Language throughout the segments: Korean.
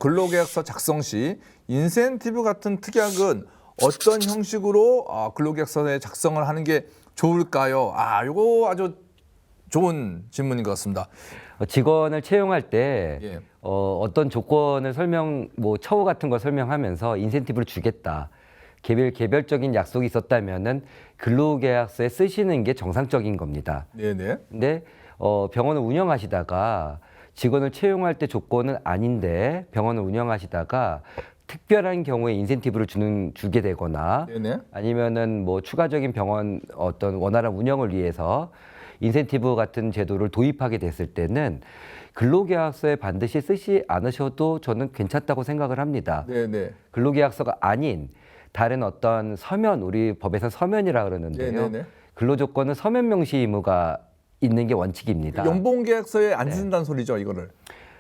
근로계약서 작성 시 인센티브 같은 특약은 어떤 형식으로 근로계약서에 작성을 하는 게 좋을까요? 이거 아주 좋은 질문인 것 같습니다. 직원을 채용할 때 예. 어떤 조건을 처우 같은 걸 설명하면서 인센티브를 주겠다. 개별적인 약속이 있었다면은 근로계약서에 쓰시는 게 정상적인 겁니다. 네네. 근데 병원을 운영하시다가 직원을 채용할 때 조건은 아닌데 병원을 운영하시다가 특별한 경우에 인센티브를 주게 되거나 네네. 아니면은 뭐 추가적인 병원 어떤 원활한 운영을 위해서 인센티브 같은 제도를 도입하게 됐을 때는 근로계약서에 반드시 쓰지 않으셔도 저는 괜찮다고 생각을 합니다. 네네. 근로계약서가 아닌 다른 어떤 서면, 우리 법에서 서면이라 그러는데요. 네네네. 근로조건은 서면 명시 의무가 있는 게 원칙입니다. 연봉계약서에 안 쓴다는 소리죠, 이거를.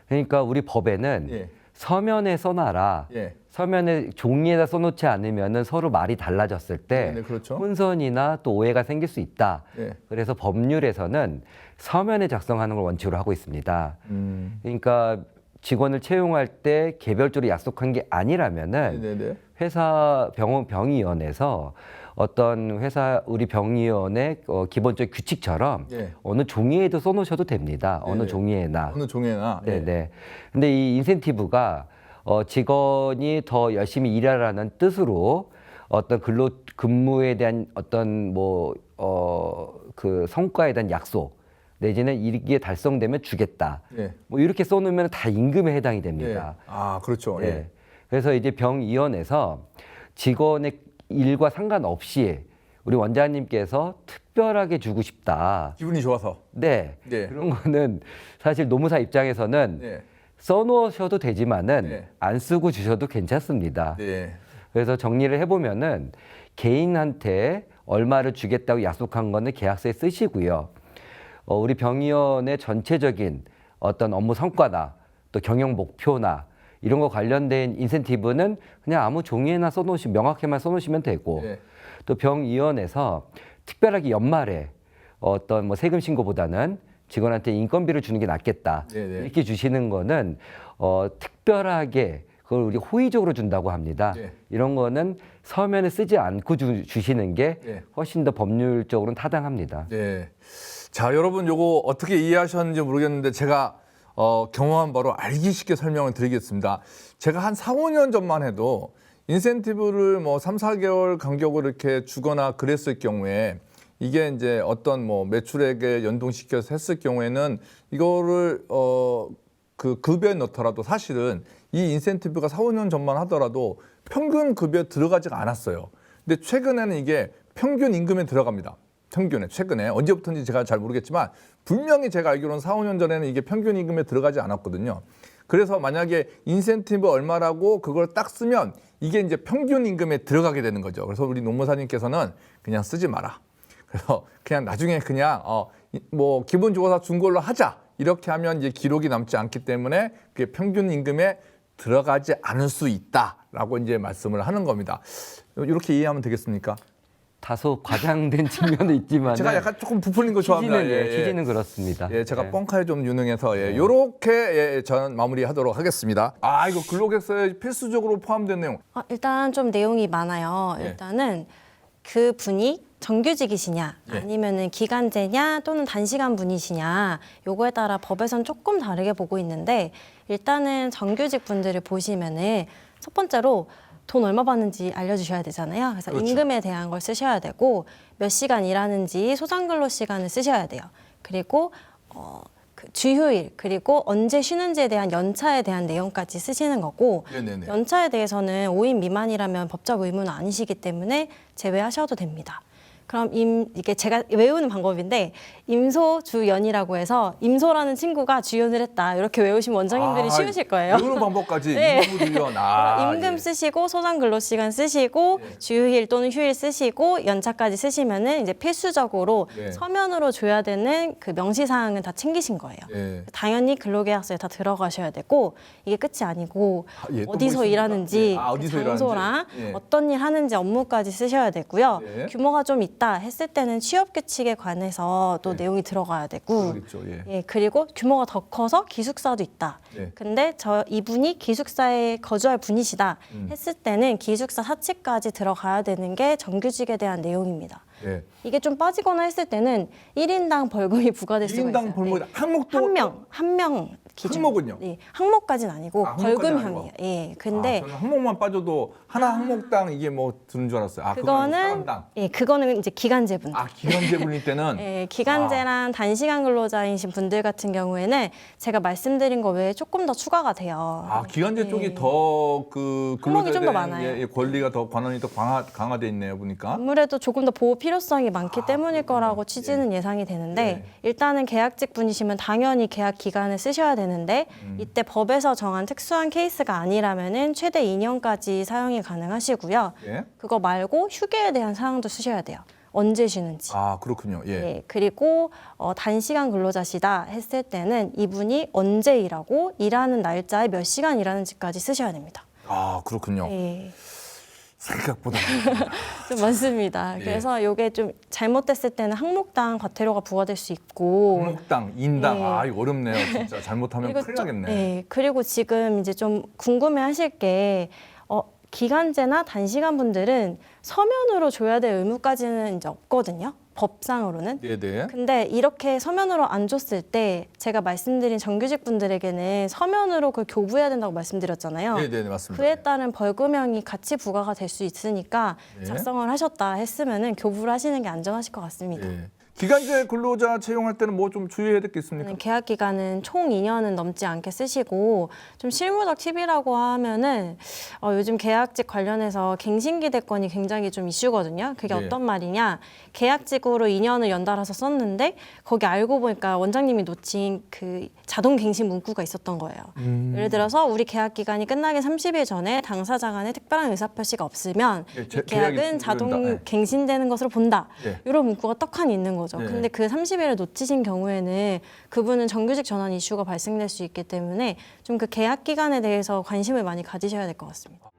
그러니까 우리 법에는 예. 서면에 써놔라. 예. 서면에 종이에다 써놓지 않으면 서로 말이 달라졌을 때 네네, 그렇죠. 혼선이나 또 오해가 생길 수 있다. 예. 그래서 법률에서는 서면에 작성하는 걸 원칙으로 하고 있습니다. 그러니까 직원을 채용할 때 개별적으로 약속한 게 아니라면은 네네네. 회사 병의원에서 어떤 회사 우리 병의원의 기본적 규칙처럼 예. 어느 종이에도 써놓으셔도 됩니다. 어느 네네. 종이에나. 어느 종이나. 예. 네네. 근데 이 인센티브가 직원이 더 열심히 일하라는 뜻으로 어떤 근무에 대한 어떤 그 성과에 대한 약속 내지는 이게 달성되면 주겠다. 예. 뭐 이렇게 써놓으면 다 임금에 해당이 됩니다. 그렇죠. 예. 예. 그래서 이제 병의원에서 직원의 일과 상관없이 우리 원장님께서 특별하게 주고 싶다. 기분이 좋아서. 네. 네. 그런 거는 사실 노무사 입장에서는 네. 써놓으셔도 되지만은 네. 안 쓰고 주셔도 괜찮습니다. 네. 그래서 정리를 해보면은 개인한테 얼마를 주겠다고 약속한 거는 계약서에 쓰시고요. 우리 병의원의 전체적인 어떤 업무 성과나 또 경영 목표나 이런 거 관련된 인센티브는 그냥 아무 종이에나 명확히만 써놓으시면 되고 네. 또 병의원에서 특별하게 연말에 어떤 세금 신고보다는 직원한테 인건비를 주는 게 낫겠다. 네네. 이렇게 주시는 거는 특별하게 그걸 우리 호의적으로 준다고 합니다. 네. 이런 거는 서면에 쓰지 않고 주시는 게 네. 훨씬 더 법률적으로는 타당합니다. 네. 자, 여러분 요거 어떻게 이해하셨는지 모르겠는데 제가 경험한 바로 알기 쉽게 설명을 드리겠습니다. 제가 한 4, 5년 전만 해도 인센티브를 3, 4개월 간격으로 이렇게 주거나 그랬을 경우에 이게 이제 어떤 매출액에 연동시켜서 했을 경우에는 이거를 그 급여에 넣더라도 사실은 이 인센티브가 4, 5년 전만 하더라도 평균 급여에 들어가지가 않았어요. 근데 최근에는 이게 평균 임금에 들어갑니다. 최근에 언제부터인지 제가 잘 모르겠지만 분명히 제가 알기로는 4, 5년 전에는 이게 평균 임금에 들어가지 않았거든요. 그래서 만약에 인센티브 얼마라고 그걸 딱 쓰면 이게 이제 평균 임금에 들어가게 되는 거죠. 그래서 우리 노무사님께서는 그냥 쓰지 마라. 그래서 그냥 나중에 그냥 기분 좋아서 준 걸로 하자. 이렇게 하면 이제 기록이 남지 않기 때문에 그게 평균 임금에 들어가지 않을 수 있다라고 이제 말씀을 하는 겁니다. 이렇게 이해하면 되겠습니까? 다소 과장된 측면도 있지만 제가 약간 조금 부풀린 거 좋아합니다. 취지는 그렇습니다. 예, 제가 뻥카에 좀 유능해서 요렇게 저는 마무리하도록 하겠습니다. 이거 근로계약서에 필수적으로 포함된 내용. 일단 좀 내용이 많아요. 예. 일단은 그 분이 정규직이시냐 예. 아니면은 기간제냐 또는 단시간 분이시냐 요거에 따라 법에선 조금 다르게 보고 있는데 일단은 정규직 분들을 보시면은 첫 번째로 돈 얼마 받는지 알려주셔야 되잖아요. 그래서 그렇죠. 임금에 대한 걸 쓰셔야 되고 몇 시간 일하는지 소상근로 시간을 쓰셔야 돼요. 그리고 그 주휴일 그리고 언제 쉬는지에 대한 연차에 대한 내용까지 쓰시는 거고 네네네. 연차에 대해서는 5인 미만이라면 법적 의무는 아니시기 때문에 제외하셔도 됩니다. 그럼 이게 제가 외우는 방법인데 임소주연이라고 해서 임소라는 친구가 주연을 했다 이렇게 외우시면 원장님들이 쉬우실 거예요. 외우는 방법까지 네. 임금주연. 임금 예. 쓰시고 소상근로시간 쓰시고 예. 주휴일 또는 휴일 쓰시고 연차까지 쓰시면은 이제 필수적으로 예. 서면으로 줘야 되는 그 명시사항은 다 챙기신 거예요. 예. 당연히 근로계약서에 다 들어가셔야 되고 이게 끝이 아니고 예, 또 어디서 뭐 있습니까? 일하는지 예. 어디서 그 장소랑 일하는지. 예. 어떤 일 하는지 업무까지 쓰셔야 되고요. 예. 규모가 좀 있다 있다 했을 때는 취업 규칙에 관해서 또 네. 내용이 들어가야 되고 그렇겠죠. 예. 예, 그리고 규모가 더 커서 기숙사도 있다. 예. 근데 이분이 기숙사에 거주할 분이시다 했을 때는 기숙사 사치까지 들어가야 되는 게 정규직에 대한 내용입니다. 예. 이게 좀 빠지거나 했을 때는 1인당 벌금이 부과될 수가 있어요. 1인당 벌금 항목도 한 명 기준. 항목은요? 네, 항목까지는 아니고 항목까지는 벌금형이에요. 아니고. 예. 근데 저는 항목만 빠져도 하나 항목당 이게 뭐 드는 줄 알았어요. 그거는 그거는 사람당. 그거는 이제 기간제분. 기간제분일 때는 예, 기간제랑 단시간 근로자이신 분들 같은 경우에는 제가 말씀드린 거 외에 조금 더 추가가 돼요. 기간제 쪽이 더 그 항목이 좀더 근로자에 대한 많아요. 권리가 더 관원이 더 강화돼 있네요 보니까. 아무래도 조금 더 보호 필요성이 많기 때문일 거라고 취지는 예상이 되는데 일단은 계약직 분이시면 당연히 계약 기간을 쓰셔야 되는데 이때 법에서 정한 특수한 케이스가 아니라면은 최대 2년까지 사용이 가능하시고요. 예. 그거 말고 휴게에 대한 사항도 쓰셔야 돼요. 언제 쉬는지. 그렇군요. 예. 예, 그리고 단시간 근로자시다 했을 때는 이분이 언제 일하고 일하는 날짜에 몇 시간 일하는지까지 쓰셔야 됩니다. 그렇군요. 예. 생각보다 좀 많습니다. 예. 그래서 이게 좀 잘못됐을 때는 항목당 과태료가 부과될 수 있고 항목당, 인당 예. 이거 어렵네요. 진짜 잘못하면 큰일 나겠네. 예, 그리고 지금 이제 좀 궁금해하실 게 기간제나 단시간 분들은 서면으로 줘야 될 의무까지는 이제 없거든요. 법상으로는. 네네. 근데 이렇게 서면으로 안 줬을 때 제가 말씀드린 정규직 분들에게는 서면으로 그걸 교부해야 된다고 말씀드렸잖아요. 네네 맞습니다. 그에 따른 벌금형이 같이 부과가 될 수 있으니까 네. 작성을 하셨다 했으면은 교부를 하시는 게 안전하실 것 같습니다. 예. 기간제 근로자 채용할 때는 뭐 좀 주의해야 될 게 있습니까? 계약 기간은 총 2년은 넘지 않게 쓰시고 좀 실무적 팁이라고 하면은 요즘 계약직 관련해서 갱신기대권이 굉장히 좀 이슈거든요. 그게 네. 어떤 말이냐? 계약직으로 2년을 연달아서 썼는데 거기 알고 보니까 원장님이 놓친 그 자동 갱신 문구가 있었던 거예요. 예를 들어서 우리 계약 기간이 끝나기 30일 전에 당사자 간의 특별한 의사표시가 없으면 예, 이 계약이 계약은 자동 된다. 예. 갱신되는 것으로 본다. 예. 이런 문구가 떡하니 있는 거죠. 네. 근데 그 30일을 놓치신 경우에는 그분은 정규직 전환 이슈가 발생될 수 있기 때문에 좀 그 계약 기간에 대해서 관심을 많이 가지셔야 될 것 같습니다.